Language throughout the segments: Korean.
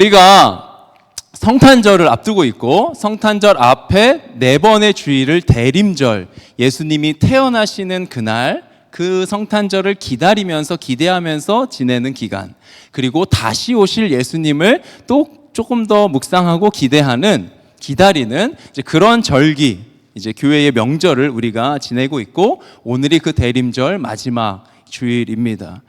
우리가 성탄절을 앞두고 있고 성탄절 앞에 4번의 주일을 대림절, 예수님이 태어나시는 그날 그 성탄절을 기다리면서 기대하면서 지내는 기간, 그리고 다시 오실 예수님을 또 조금 더 묵상하고 기다리는 이제 그런 절기, 이제 교회의 명절을 우리가 지내고 있고 오늘이 그 대림절 마지막 주일입니다.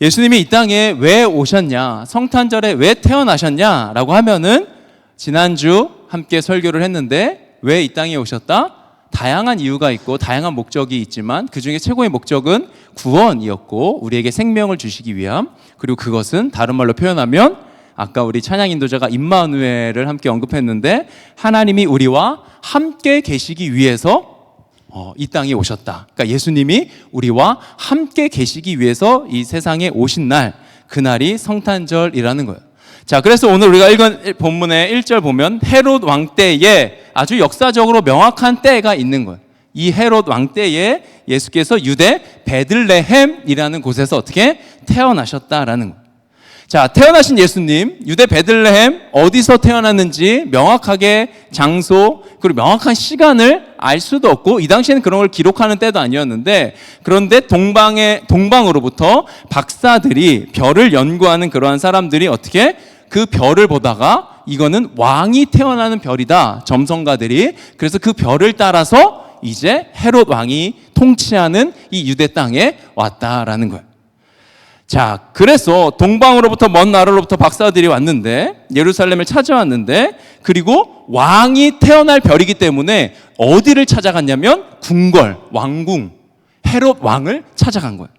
예수님이 이 땅에 왜 오셨냐, 성탄절에 왜 태어나셨냐라고 하면은 지난주 함께 설교를 했는데 왜 이 땅에 오셨다? 다양한 이유가 있고 다양한 목적이 있지만 그 중에 최고의 목적은 구원이었고 우리에게 생명을 주시기 위함, 그리고 그것은 다른 말로 표현하면 아까 우리 찬양 인도자가 임마누엘을 함께 언급했는데 하나님이 우리와 함께 계시기 위해서 이 땅에 오셨다. 그러니까 예수님이 우리와 함께 계시기 위해서 이 세상에 오신 날, 그날이 성탄절이라는 거예요. 자, 그래서 오늘 우리가 읽은 본문의 1절 보면 헤롯 왕 때에 아주 역사적으로 명확한 때가 있는 거예요. 이 헤롯 왕 때에 예수께서 유대 베들레헴이라는 곳에서 어떻게 태어나셨다라는 거예요. 자, 태어나신 예수님, 유대 베들레헴 어디서 태어났는지 명확하게 장소 그리고 명확한 시간을 알 수도 없고 이 당시에는 그런 걸 기록하는 때도 아니었는데, 그런데 동방으로부터 박사들이 별을 연구하는 그러한 사람들이 어떻게 그 별을 보다가 이거는 왕이 태어나는 별이다, 점성가들이. 그래서 그 별을 따라서 이제 헤롯 왕이 통치하는 이 유대 땅에 왔다라는 거예요. 자, 그래서 동방으로부터 먼 나라로부터 박사들이 왔는데 예루살렘을 찾아왔는데, 그리고 왕이 태어날 별이기 때문에 어디를 찾아갔냐면 궁궐, 왕궁, 헤롯 왕을 찾아간 거예요.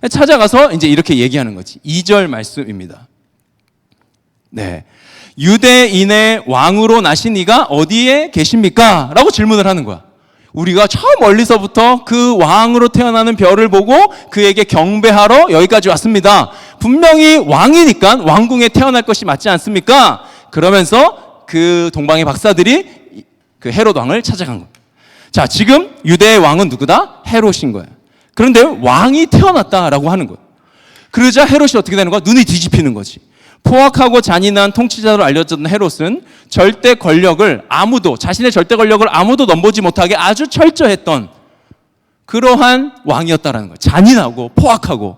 찾아가서 이제 이렇게 얘기하는 거지. 2절 말씀입니다. 네, 유대인의 왕으로 나신 이가 어디에 계십니까? 라고 질문을 하는 거야. 우리가 저 멀리서부터 그 왕으로 태어나는 별을 보고 그에게 경배하러 여기까지 왔습니다. 분명히 왕이니까 왕궁에 태어날 것이 맞지 않습니까? 그러면서 그 동방의 박사들이 그 헤롯 왕을 찾아간 거예요. 자, 지금 유대의 왕은 누구다? 헤롯인 거예요. 그런데 왕이 태어났다라고 하는 거예요. 그러자 헤롯이 어떻게 되는 거야? 눈이 뒤집히는 거지. 포악하고 잔인한 통치자로 알려졌던 헤롯은 절대 권력을 자신의 절대 권력을 아무도 넘보지 못하게 아주 철저했던 그러한 왕이었다라는 거예요. 잔인하고 포악하고.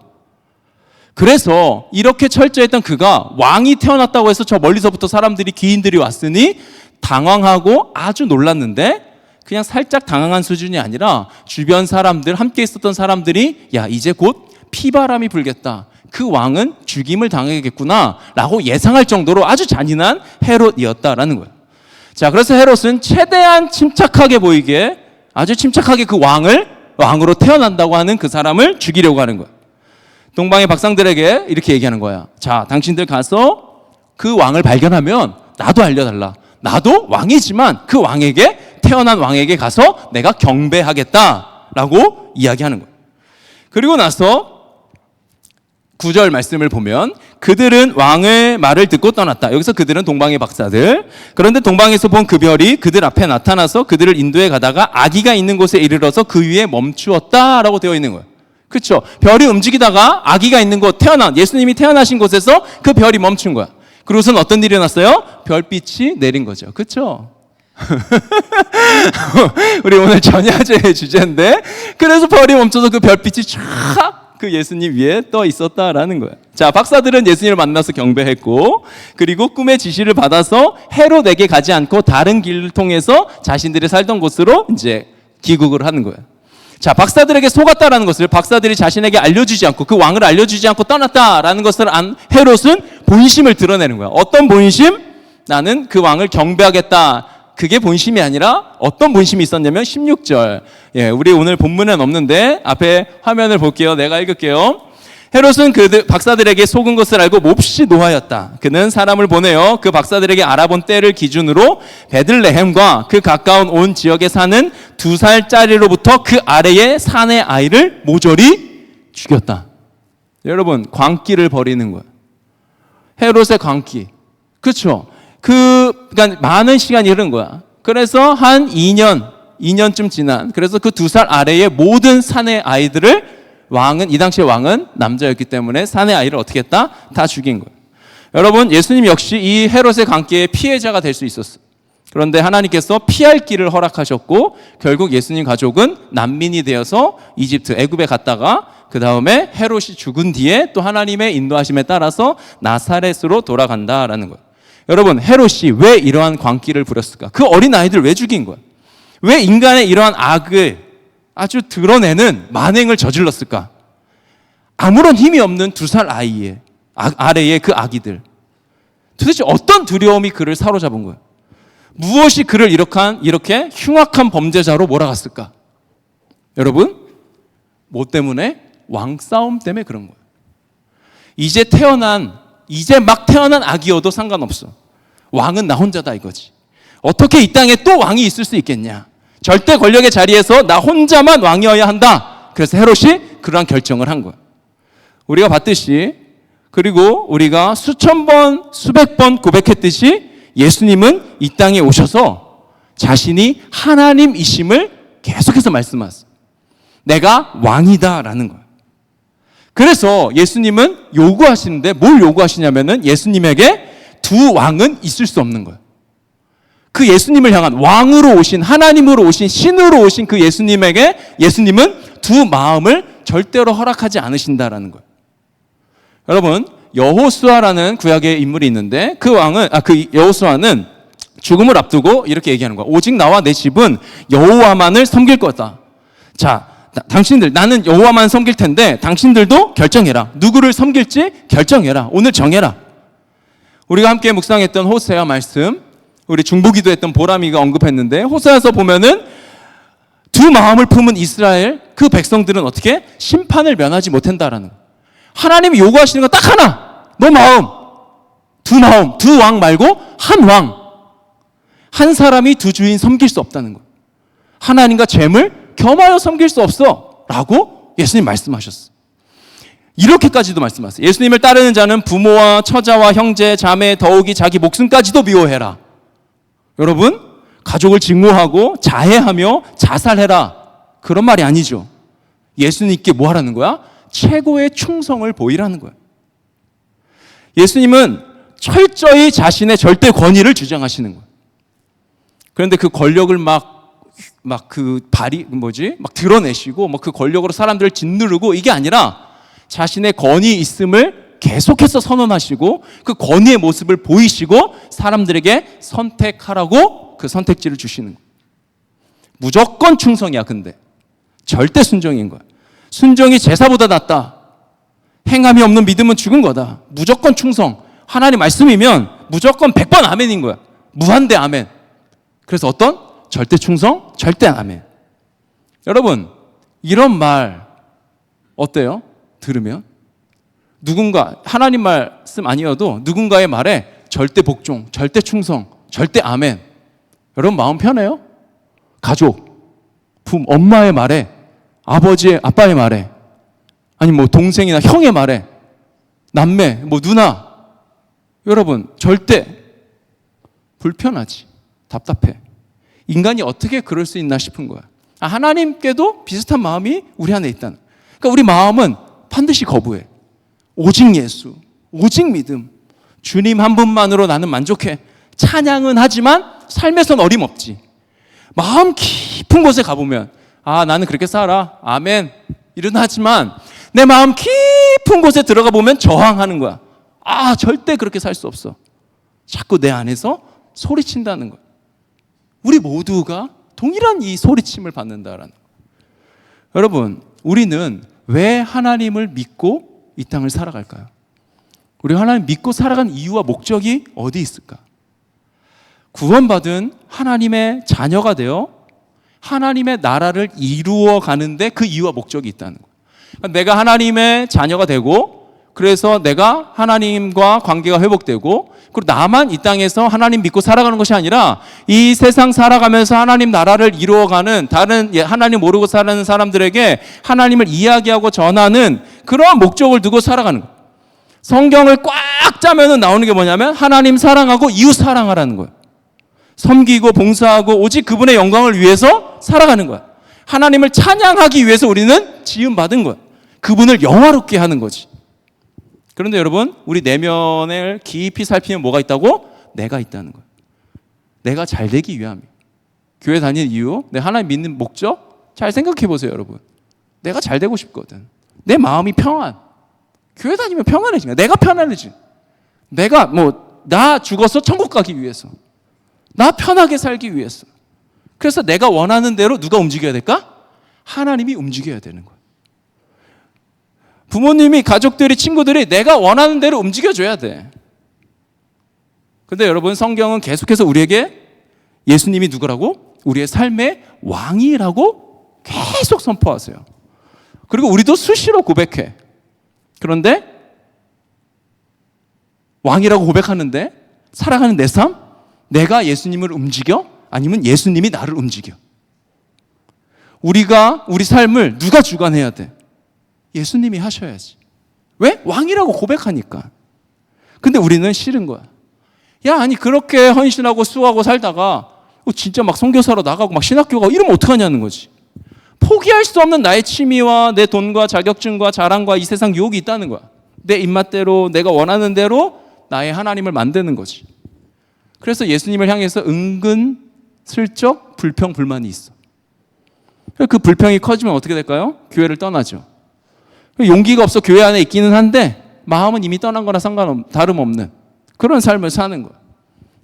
그래서 이렇게 철저했던 그가 왕이 태어났다고 해서 저 멀리서부터 귀인들이 왔으니 당황하고 아주 놀랐는데, 그냥 살짝 당황한 수준이 아니라 주변 사람들, 함께 있었던 사람들이 야, 이제 곧 피바람이 불겠다, 그 왕은 죽임을 당하겠구나 라고 예상할 정도로 아주 잔인한 헤롯이었다라는 거예요. 자, 그래서 헤롯은 최대한 침착하게 보이게, 아주 침착하게 그 왕으로 태어난다고 하는 그 사람을 죽이려고 하는 거예요. 동방의 박상들에게 이렇게 얘기하는 거야. 자, 당신들 가서 그 왕을 발견하면 나도 알려달라. 나도 왕이지만 그 태어난 왕에게 가서 내가 경배하겠다라고 이야기하는 거예요. 그리고 나서 9절 말씀을 보면 그들은 왕의 말을 듣고 떠났다. 여기서 그들은 동방의 박사들. 그런데 동방에서 본 그 별이 그들 앞에 나타나서 그들을 인도해 가다가 아기가 있는 곳에 이르러서 그 위에 멈추었다라고 되어 있는 거예요. 그렇죠? 별이 움직이다가 아기가 있는 곳, 예수님이 태어나신 곳에서 그 별이 멈춘 거야. 그리고선 어떤 일이 일어났어요? 별빛이 내린 거죠. 그렇죠? 우리 오늘 전야제의 주제인데, 그래서 별이 멈춰서 그 별빛이 쫙 그 예수님 위에 떠 있었다라는 거예요. 자, 박사들은 예수님을 만나서 경배했고, 그리고 꿈의 지시를 받아서 헤롯에게 가지 않고 다른 길을 통해서 자신들이 살던 곳으로 이제 귀국을 하는 거예요. 자, 박사들에게 속았다라는 것을 박사들이 자신에게 알려주지 않고, 그 왕을 알려주지 않고 떠났다라는 것을 안 헤롯은 본심을 드러내는 거야. 어떤 본심? 나는 그 왕을 경배하겠다. 그게 본심이 아니라 어떤 본심이 있었냐면 16절. 예, 우리 오늘 본문엔 없는데 앞에 화면을 볼게요. 내가 읽을게요. 헤롯은 그 박사들에게 속은 것을 알고 몹시 노하였다. 그는 사람을 보내어 그 박사들에게 알아본 때를 기준으로 베들레헴과 그 가까운 온 지역에 사는 2살짜리로부터 그 아래의 산의 아이를 모조리 죽였다. 여러분, 광기를 벌이는 거예요. 헤롯의 광기. 그렇죠? 그러니까 많은 시간이 흐른 거야. 그래서 한 2년쯤 지난, 그래서 그 2살 아래의 모든 산의 아이들을 이 당시의 왕은 남자였기 때문에 산의 아이를 어떻게 했다? 다 죽인 거예요. 여러분, 예수님 역시 이 헤롯의 관계의 피해자가 될 수 있었어요. 그런데 하나님께서 피할 길을 허락하셨고 결국 예수님 가족은 난민이 되어서 이집트, 애굽에 갔다가 그 다음에 헤롯이 죽은 뒤에 또 하나님의 인도하심에 따라서 나사렛으로 돌아간다라는 거예요. 여러분, 헤롯이 왜 이러한 광기를 부렸을까? 그 어린 아이들 왜 죽인 거야? 왜 인간의 이러한 악을 아주 드러내는 만행을 저질렀을까? 아무런 힘이 없는 2살 아이의 아래의 그 아기들. 도대체 어떤 두려움이 그를 사로잡은 거야? 무엇이 그를 이렇게 흉악한 범죄자로 몰아갔을까? 여러분, 뭐 때문에? 왕싸움 때문에 그런 거예요. 이제 막 태어난 아기여도 상관없어. 왕은 나 혼자다 이거지. 어떻게 이 땅에 또 왕이 있을 수 있겠냐? 절대 권력의 자리에서 나 혼자만 왕이어야 한다. 그래서 헤롯이 그러한 결정을 한 거야. 우리가 봤듯이, 그리고 우리가 수천 번, 수백 번 고백했듯이 예수님은 이 땅에 오셔서 자신이 하나님이심을 계속해서 말씀하셨어요. 내가 왕이다라는 거예요. 그래서 예수님은 요구하시는데 뭘 요구하시냐면은 예수님에게 두 왕은 있을 수 없는 거예요. 그 예수님을 향한 왕으로 오신, 하나님으로 오신, 신으로 오신 그 예수님은 두 마음을 절대로 허락하지 않으신다라는 거예요. 여러분, 여호수아라는 구약의 인물이 있는데 그 여호수아는 죽음을 앞두고 이렇게 얘기하는 거야. 오직 나와 내 집은 여호와만을 섬길 거다. 자, 당신들, 나는 여호와만 섬길 텐데 당신들도 결정해라. 누구를 섬길지 결정해라. 오늘 정해라. 우리가 함께 묵상했던 호세아 말씀, 우리 중보기도 했던 보람이가 언급했는데, 호세아서 보면은 두 마음을 품은 이스라엘 그 백성들은 어떻게? 심판을 면하지 못한다라는 거예요. 하나님이 요구하시는 건 딱 하나. 너 마음. 두 왕 말고 한 왕. 한 사람이 두 주인 섬길 수 없다는 거예요. 하나님과 재물 겸하여 섬길 수 없어 라고 예수님 말씀하셨어요. 이렇게까지도 말씀하세요. 예수님을 따르는 자는 부모와 처자와 형제, 자매, 더욱이 자기 목숨까지도 미워해라. 여러분, 가족을 증오하고 자해하며 자살해라. 그런 말이 아니죠. 예수님께 뭐 하라는 거야? 최고의 충성을 보이라는 거예요. 예수님은 철저히 자신의 절대 권위를 주장하시는 거예요. 그런데 그 권력을 막 드러내시고, 그 권력으로 사람들을 짓누르고 이게 아니라 자신의 권위 있음을 계속해서 선언하시고 그 권위의 모습을 보이시고 사람들에게 선택하라고 그 선택지를 주시는 거예요. 무조건 충성이야, 근데. 절대 순종인 거야. 순종이 제사보다 낫다. 행함이 없는 믿음은 죽은 거다. 무조건 충성. 하나님 말씀이면 무조건 100번 아멘인 거야. 무한대 아멘. 그래서 어떤? 절대 충성, 절대 아멘. 여러분, 이런 말 어때요? 들으면? 누군가, 하나님 말씀 아니어도 누군가의 말에 절대 복종, 절대 충성, 절대 아멘. 여러분 마음 편해요? 가족, 엄마의 말에, 아버지의, 아빠의 말에, 아니 동생이나 형의 말에, 남매, 누나. 여러분 절대 불편하지. 답답해. 인간이 어떻게 그럴 수 있나 싶은 거야. 하나님께도 비슷한 마음이 우리 안에 있다는. 그러니까 우리 마음은 반드시 거부해. 오직 예수, 오직 믿음, 주님 한 분만으로 나는 만족해. 찬양은 하지만 삶에선 어림없지. 마음 깊은 곳에 가보면 나는 그렇게 살아, 아멘 이러나 하지만 내 마음 깊은 곳에 들어가 보면 저항하는 거야. 절대 그렇게 살 수 없어. 자꾸 내 안에서 소리친다는 거야. 우리 모두가 동일한 이 소리침을 받는다라는 거야. 여러분, 우리는 왜 하나님을 믿고 이 땅을 살아갈까요? 우리 하나님 믿고 살아간 이유와 목적이 어디 있을까? 구원받은 하나님의 자녀가 되어 하나님의 나라를 이루어 가는데 그 이유와 목적이 있다는 거예요. 내가 하나님의 자녀가 되고, 그래서 내가 하나님과 관계가 회복되고, 그리고 나만 이 땅에서 하나님 믿고 살아가는 것이 아니라 이 세상 살아가면서 하나님 나라를 이루어가는 다른 하나님 모르고 사는 사람들에게 하나님을 이야기하고 전하는 그러한 목적을 두고 살아가는 거예요. 성경을 꽉 짜면은 나오는 게 뭐냐면 하나님 사랑하고 이웃 사랑하라는 거예요. 섬기고 봉사하고 오직 그분의 영광을 위해서 살아가는 거야. 하나님을 찬양하기 위해서 우리는 지음받은 거야. 그분을 영화롭게 하는 거지. 그런데 여러분, 우리 내면을 깊이 살피면 뭐가 있다고? 내가 있다는 거예요. 내가 잘 되기 위함이에요. 교회 다니는 이유, 내 하나님 믿는 목적, 잘 생각해 보세요, 여러분. 내가 잘 되고 싶거든. 내 마음이 평안. 교회 다니면 평안해지는 거야. 내가 편안해지. 내가 나 죽어서 천국 가기 위해서. 나 편하게 살기 위해서. 그래서 내가 원하는 대로 누가 움직여야 될까? 하나님이 움직여야 되는 거예요. 부모님이, 가족들이, 친구들이 내가 원하는 대로 움직여줘야 돼. 근데 여러분, 성경은 계속해서 우리에게 예수님이 누구라고? 우리의 삶의 왕이라고 계속 선포하세요. 그리고 우리도 수시로 고백해. 그런데 왕이라고 고백하는데 살아가는 내 삶? 내가 예수님을 움직여? 아니면 예수님이 나를 움직여? 우리 삶을 누가 주관해야 돼? 예수님이 하셔야지. 왜? 왕이라고 고백하니까. 근데 우리는 싫은 거야. 아니 그렇게 헌신하고 수고하고 살다가 진짜 막 선교사로 나가고 막 신학교 가고 이러면 어떡하냐는 거지. 포기할 수 없는 나의 취미와 내 돈과 자격증과 자랑과 이 세상 유혹이 있다는 거야. 내 입맛대로 내가 원하는 대로 나의 하나님을 만드는 거지. 그래서 예수님을 향해서 은근슬쩍 불평 불만이 있어. 그 불평이 커지면 어떻게 될까요? 교회를 떠나죠. 용기가 없어 교회 안에 있기는 한데 마음은 이미 떠난 거나 다름없는 그런 삶을 사는 거야.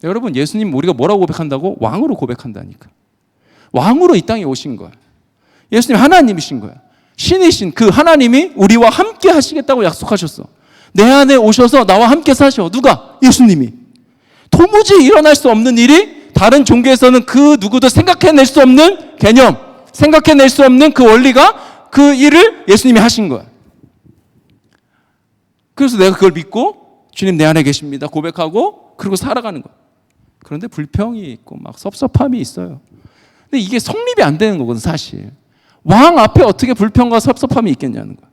여러분, 예수님 우리가 뭐라고 고백한다고? 왕으로 고백한다니까. 왕으로 이 땅에 오신 거야. 예수님 하나님이신 거야. 신이신 그 하나님이 우리와 함께 하시겠다고 약속하셨어. 내 안에 오셔서 나와 함께 사셔. 누가? 예수님이. 도무지 일어날 수 없는 일이 다른 종교에서는 그 누구도 생각해낼 수 없는 개념, 생각해낼 수 없는 그 원리가 그 일을 예수님이 하신 거야. 그래서 내가 그걸 믿고 주님 내 안에 계십니다 고백하고 그리고 살아가는 거야. 그런데 불평이 있고 막 섭섭함이 있어요. 근데 이게 성립이 안 되는 거거든 사실. 왕 앞에 어떻게 불평과 섭섭함이 있겠냐는 거야.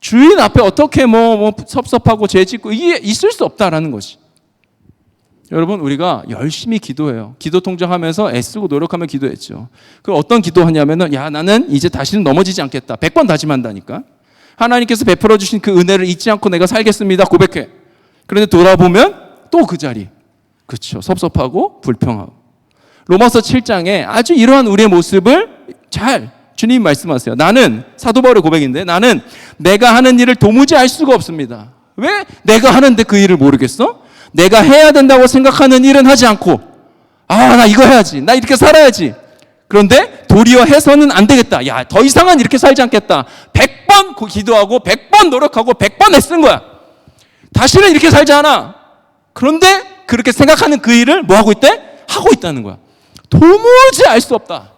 주인 앞에 어떻게 섭섭하고 죄짓고 이게 있을 수 없다라는 것이. 여러분, 우리가 열심히 기도해요. 기도 통장하면서 애쓰고 노력하며 기도했죠. 그 어떤 기도하냐면은 나는 이제 다시는 넘어지지 않겠다. 100번 다짐한다니까. 하나님께서 베풀어 주신 그 은혜를 잊지 않고 내가 살겠습니다 고백해. 그런데 돌아보면 또 그 자리. 그렇죠. 섭섭하고 불평하고. 로마서 7장에 아주 이러한 우리의 모습을 주님 말씀하세요. 나는, 사도 바울의 고백인데, 나는 내가 하는 일을 도무지 알 수가 없습니다. 왜? 내가 하는데 그 일을 모르겠어? 내가 해야 된다고 생각하는 일은 하지 않고 나 이거 해야지. 나 이렇게 살아야지. 그런데 도리어 해서는 안 되겠다. 더 이상은 이렇게 살지 않겠다. 100번 기도하고 100번 노력하고 100번 애쓴 거야. 다시는 이렇게 살지 않아. 그런데 그렇게 생각하는 그 일을 뭐 하고 있대? 하고 있다는 거야. 도무지 알 수 없다.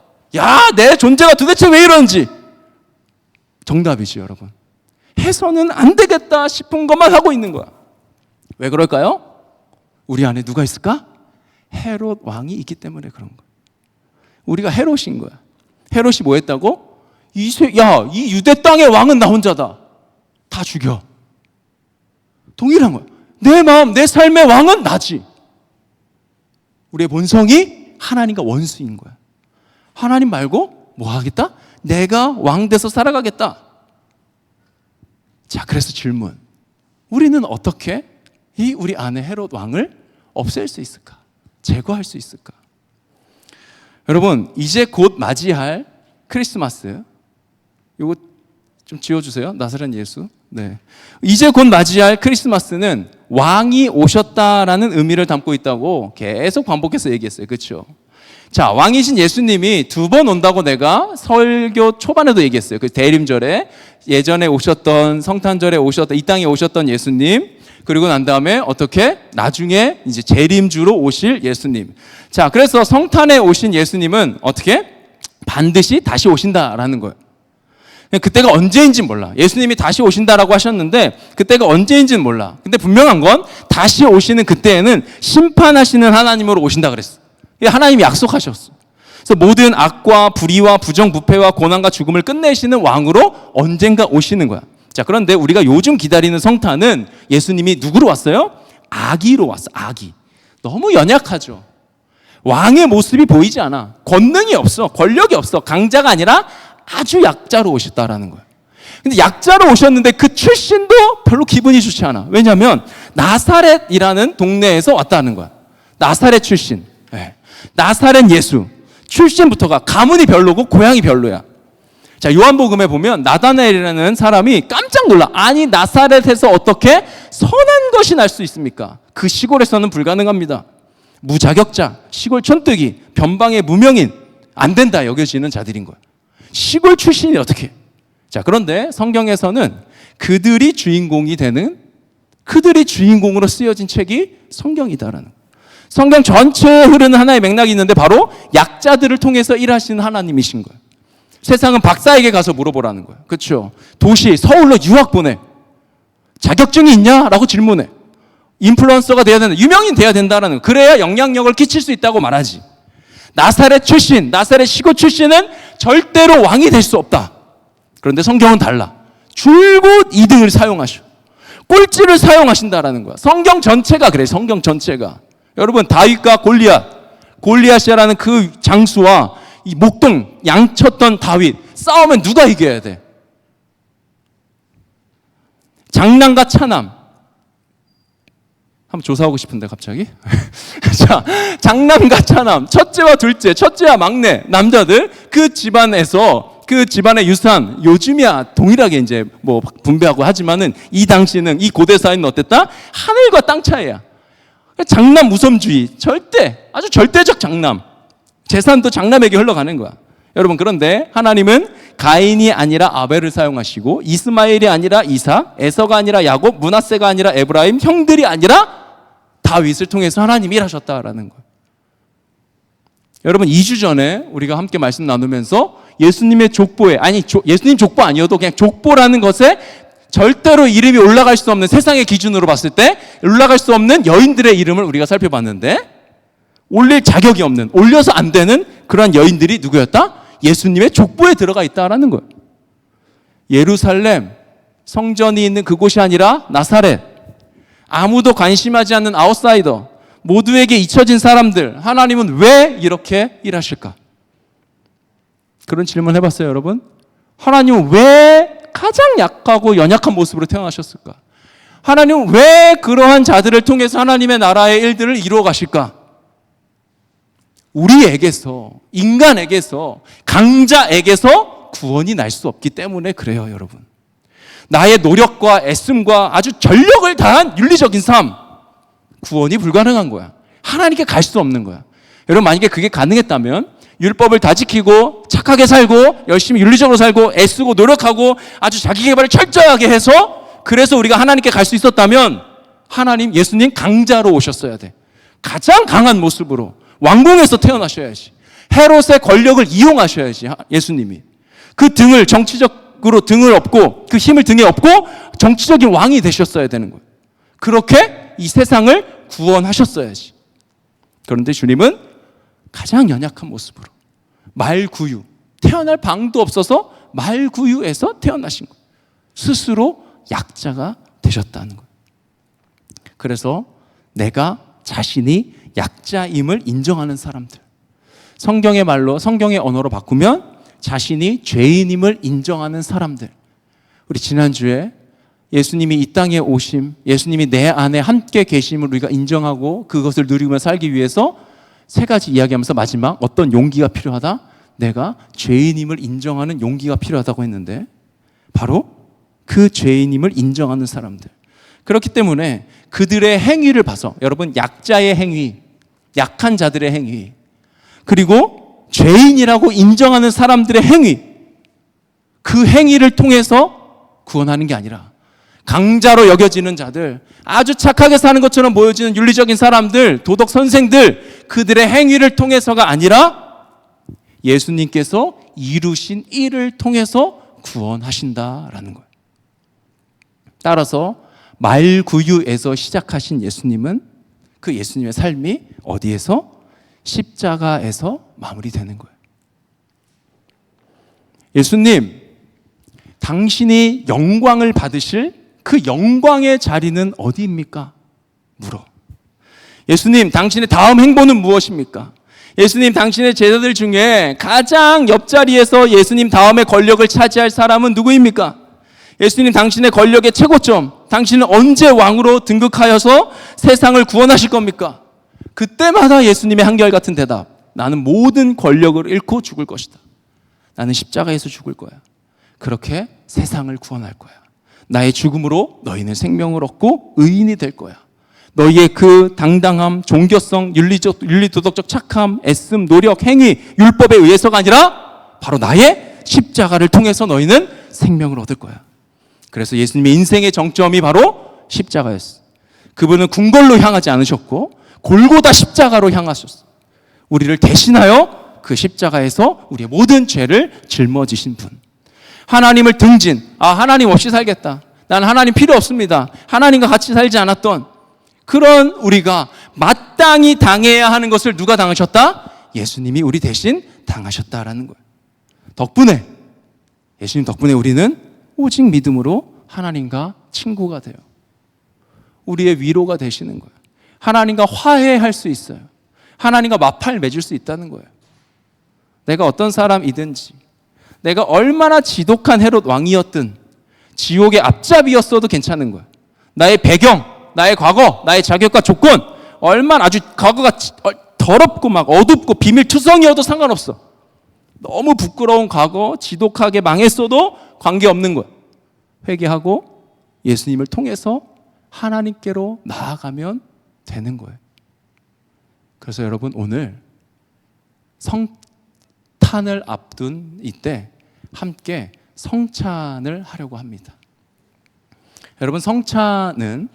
내 존재가 도대체 왜 이러는지. 정답이지, 여러분. 해서는 안 되겠다 싶은 것만 하고 있는 거야. 왜 그럴까요? 우리 안에 누가 있을까? 헤롯 왕이 있기 때문에 그런 거야. 우리가 헤롯인 거야. 헤롯이 뭐 했다고? 이 유대 땅의 왕은 나 혼자다. 다 죽여. 동일한 거야. 내 마음, 내 삶의 왕은 나지. 우리의 본성이 하나님과 원수인 거야. 하나님 말고 뭐 하겠다? 내가 왕 돼서 살아가겠다. 자, 그래서 질문. 우리는 어떻게 우리 안에 헤롯 왕을 없앨 수 있을까? 제거할 수 있을까? 여러분, 이제 곧 맞이할 크리스마스. 이거 좀 지워주세요. 나사렛 예수. 네. 이제 곧 맞이할 크리스마스는 왕이 오셨다라는 의미를 담고 있다고 계속 반복해서 얘기했어요. 그렇죠? 자, 왕이신 예수님이 2번 온다고 내가 설교 초반에도 얘기했어요. 그 대림절에 예전에 오셨던, 성탄절에 오셨던, 이 땅에 오셨던 예수님, 그리고 난 다음에 어떻게? 나중에 이제 재림주로 오실 예수님. 자, 그래서 성탄에 오신 예수님은 어떻게? 반드시 다시 오신다라는 거예요. 그때가 언제인지는 몰라. 예수님이 다시 오신다라고 하셨는데 그때가 언제인지는 몰라. 근데 분명한 건 다시 오시는 그때에는 심판하시는 하나님으로 오신다 그랬어. 하나님이 약속하셨어. 그래서 모든 악과 불의와 부정부패와 고난과 죽음을 끝내시는 왕으로 언젠가 오시는 거야. 자, 그런데 우리가 요즘 기다리는 성탄은 예수님이 누구로 왔어요? 아기로 왔어. 아기. 너무 연약하죠. 왕의 모습이 보이지 않아. 권능이 없어. 권력이 없어. 강자가 아니라 아주 약자로 오셨다라는 거예요. 근데 약자로 오셨는데 그 출신도 별로 기분이 좋지 않아. 왜냐하면 나사렛이라는 동네에서 왔다는 거야. 나사렛 출신. 네. 나사렛 예수. 출신부터가 가문이 별로고 고향이 별로야. 자, 요한복음에 보면 나다나엘이라는 사람이 깜짝 놀라. 아니, 나사렛에서 어떻게 선한 것이 날 수 있습니까? 그 시골에서는 불가능합니다. 무자격자, 시골 촌뜨기, 변방의 무명인, 안 된다 여겨지는 자들인 거야. 시골 출신이 어떻게? 자, 그런데 성경에서는 그들이 주인공이 되는, 그들이 주인공으로 쓰여진 책이 성경이다라는 거야. 성경 전체에 흐르는 하나의 맥락이 있는데 바로 약자들을 통해서 일하시는 하나님이신 거예요. 세상은 박사에게 가서 물어보라는 거예요. 그렇죠? 도시, 서울로 유학 보내. 자격증이 있냐? 라고 질문해. 인플루언서가 돼야 된다. 유명인 돼야 된다라는 거. 그래야 영향력을 끼칠 수 있다고 말하지. 나사렛 출신, 나사렛 시골 출신은 절대로 왕이 될 수 없다. 그런데 성경은 달라. 줄곧 이등을 사용하셔. 꼴찌를 사용하신다라는 거야. 성경 전체가 그래. 성경 전체가. 여러분, 다윗과 골리앗이라는 그 장수와 이 목동 양 쳤던 다윗 싸우면 누가 이겨야 돼? 장남과 차남. 한번 조사하고 싶은데 갑자기. 자, 장남과 차남, 첫째와 둘째, 첫째와 막내 남자들, 그 집안에서 그 집안의 유산, 요즘이야 동일하게 이제 뭐 분배하고 하지만은 이 당시는, 이 고대 사회는 어땠다? 하늘과 땅 차이야. 장남 우선주의, 아주 절대적 장남. 재산도 장남에게 흘러가는 거야. 여러분, 그런데 하나님은 가인이 아니라 아벨을 사용하시고, 이스마엘이 아니라 이삭, 에서가 아니라 야곱, 므낫세가 아니라 에브라임, 형들이 아니라 다윗을 통해서 하나님이 일하셨다라는 거예요. 여러분, 2주 전에 우리가 함께 말씀 나누면서 예수님의 족보에, 예수님 족보 아니어도 그냥 족보라는 것에 절대로 이름이 올라갈 수 없는, 세상의 기준으로 봤을 때 올라갈 수 없는 여인들의 이름을 우리가 살펴봤는데, 올릴 자격이 없는, 올려서 안 되는 그러한 여인들이 누구였다? 예수님의 족보에 들어가 있다라는 거예요. 예루살렘, 성전이 있는 그곳이 아니라 나사렛, 아무도 관심하지 않는 아웃사이더, 모두에게 잊혀진 사람들, 하나님은 왜 이렇게 일하실까? 그런 질문 해봤어요, 여러분? 하나님은 왜 가장 약하고 연약한 모습으로 태어나셨을까? 하나님은 왜 그러한 자들을 통해서 하나님의 나라의 일들을 이루어 가실까? 우리에게서, 인간에게서, 강자에게서 구원이 날 수 없기 때문에 그래요, 여러분. 나의 노력과 애씀과 아주 전력을 다한 윤리적인 삶, 구원이 불가능한 거야. 하나님께 갈 수 없는 거야. 여러분, 만약에 그게 가능했다면 율법을 다 지키고 착하게 살고 열심히 윤리적으로 살고 애쓰고 노력하고 아주 자기 개발을 철저하게 해서, 그래서 우리가 하나님께 갈 수 있었다면 하나님, 예수님 강자로 오셨어야 돼. 가장 강한 모습으로 왕궁에서 태어나셔야지. 헤롯의 권력을 이용하셔야지. 예수님이 그 등을, 정치적으로 등을 업고 그 힘을 등에 업고 정치적인 왕이 되셨어야 되는 거예요. 그렇게 이 세상을 구원하셨어야지. 그런데 주님은 가장 연약한 모습으로 말구유, 태어날 방도 없어서 말구유에서 태어나신 거예요. 스스로 약자가 되셨다는 거예요. 그래서 내가 자신이 약자임을 인정하는 사람들, 성경의 말로, 성경의 언어로 바꾸면 자신이 죄인임을 인정하는 사람들. 우리 지난주에 예수님이 이 땅에 오심, 예수님이 내 안에 함께 계심을 우리가 인정하고 그것을 누리며 살기 위해서 세 가지 이야기하면서 마지막 어떤 용기가 필요하다? 내가 죄인임을 인정하는 용기가 필요하다고 했는데, 바로 그 죄인임을 인정하는 사람들. 그렇기 때문에 그들의 행위를 봐서, 여러분, 약자의 행위, 약한 자들의 행위, 그리고 죄인이라고 인정하는 사람들의 행위, 그 행위를 통해서 구원하는 게 아니라 강자로 여겨지는 자들, 아주 착하게 사는 것처럼 보여지는 윤리적인 사람들, 도덕 선생들, 그들의 행위를 통해서가 아니라 예수님께서 이루신 일을 통해서 구원하신다라는 거예요. 따라서 말구유에서 시작하신 예수님은, 그 예수님의 삶이 어디에서? 십자가에서 마무리되는 거예요. 예수님, 당신이 영광을 받으실 그 영광의 자리는 어디입니까? 물어. 예수님, 당신의 다음 행보는 무엇입니까? 예수님, 당신의 제자들 중에 가장 옆자리에서 예수님 다음에 권력을 차지할 사람은 누구입니까? 예수님 당신의 권력의 최고점, 당신은 언제 왕으로 등극하여서 세상을 구원하실 겁니까? 그때마다 예수님의 한결같은 대답. 나는 모든 권력을 잃고 죽을 것이다. 나는 십자가에서 죽을 거야. 그렇게 세상을 구원할 거야. 나의 죽음으로 너희는 생명을 얻고 의인이 될 거야. 너희의 그 당당함, 종교성, 윤리도덕적 착함, 애씀, 노력, 행위, 율법에 의해서가 아니라 바로 나의 십자가를 통해서 너희는 생명을 얻을 거야. 그래서 예수님의 인생의 정점이 바로 십자가였어. 그분은 궁궐로 향하지 않으셨고 골고다 십자가로 향하셨어. 우리를 대신하여 그 십자가에서 우리의 모든 죄를 짊어지신 분. 하나님을 등진, 하나님 없이 살겠다. 난 하나님 필요 없습니다. 하나님과 같이 살지 않았던 그런 우리가 마땅히 당해야 하는 것을 누가 당하셨다? 예수님이 우리 대신 당하셨다라는 거예요. 덕분에, 예수님 덕분에 우리는 오직 믿음으로 하나님과 친구가 돼요. 우리의 위로가 되시는 거예요. 하나님과 화해할 수 있어요. 하나님과 마팔 맺을 수 있다는 거예요. 내가 어떤 사람이든지, 내가 얼마나 지독한 헤롯 왕이었든 지옥의 앞잡이였어도 괜찮은 거예요. 나의 배경, 나의 과거, 나의 자격과 조건, 얼마나 아주 과거가 더럽고 막 어둡고 비밀투성이어도 상관없어. 너무 부끄러운 과거, 지독하게 망했어도 관계없는 거예요. 회개하고 예수님을 통해서 하나님께로 나아가면 되는 거예요. 그래서 여러분, 오늘 성탄을 앞둔 이때 함께 성찬을 하려고 합니다. 여러분, 성찬은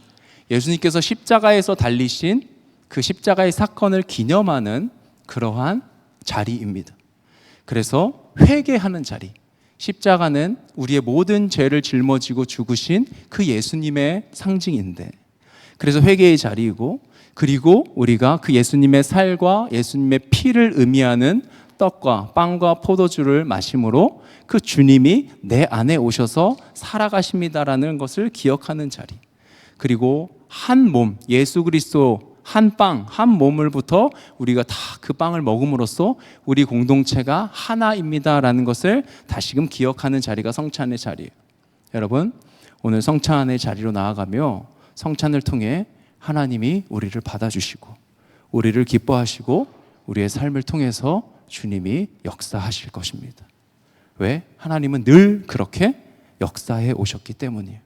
예수님께서 십자가에서 달리신 그 십자가의 사건을 기념하는 그러한 자리입니다. 그래서 회개하는 자리, 십자가는 우리의 모든 죄를 짊어지고 죽으신 그 예수님의 상징인데, 그래서 회개의 자리이고, 그리고 우리가 그 예수님의 살과 예수님의 피를 의미하는 떡과 빵과 포도주를 마심으로 그 주님이 내 안에 오셔서 살아가십니다라는 것을 기억하는 자리. 그리고 한 몸, 예수 그리스도 한 빵, 한 몸을부터 우리가 다 그 빵을 먹음으로써 우리 공동체가 하나입니다라는 것을 다시금 기억하는 자리가 성찬의 자리예요. 여러분, 오늘 성찬의 자리로 나아가며 성찬을 통해 하나님이 우리를 받아주시고 우리를 기뻐하시고 우리의 삶을 통해서 주님이 역사하실 것입니다. 왜? 하나님은 늘 그렇게 역사해 오셨기 때문이에요.